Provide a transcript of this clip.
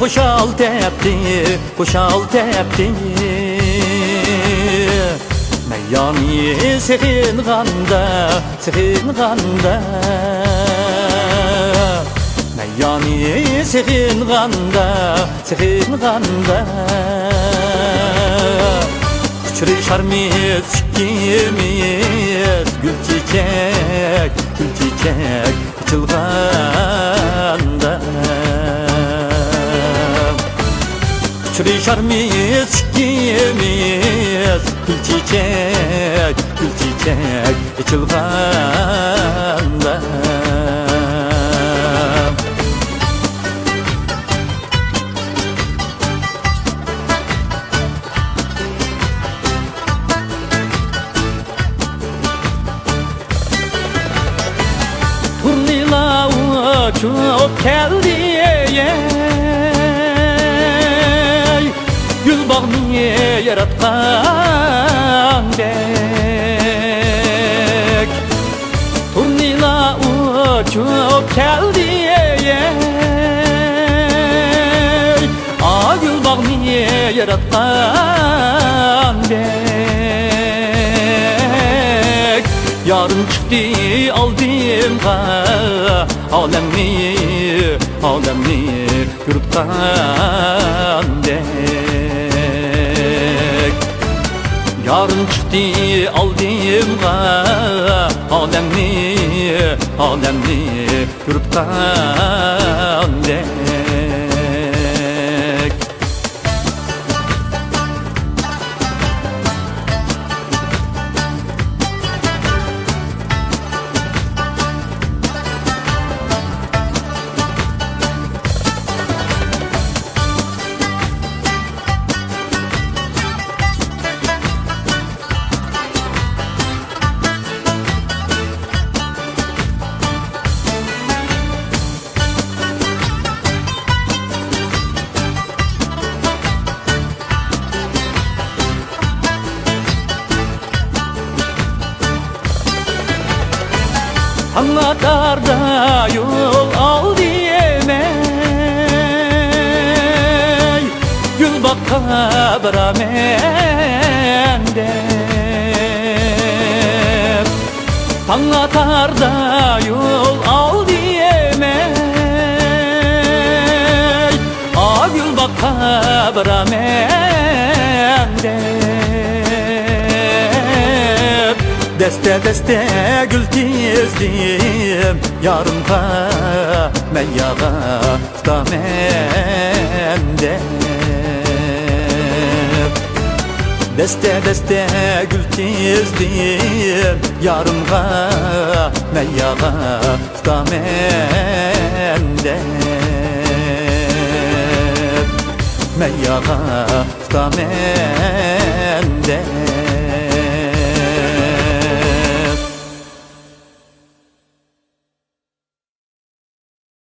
Hoşal tepti, hoşal tepti. Meyani sehin ganda, sehin ganda. Meyani sehin ganda, sehin ganda. Küçürü şarmit sikimiz, gül çiçek, gül çiçek açılganda. Küçürü şarmit sikimiz, gül çiçek, gül çiçek açılganda. Çok geldi gül bağını yaratkan bek. Turnila çok geldi gül bağını yaratkan bek. Yarın çıktı aldım alemni, alemni yurttan dek. Yarın çıktı aldım alemni, alemni yurttan dek. Anlatarda yol al diyemey, gül bakka bıramen der. Anlatarda yol al diyemey, gül bakka bıramen der. Deste deste gül tizdim yarımka meyyağa tutamende. Deste deste gül tizdim yarımka meyyağa tutamende. Meyyağa tutamende.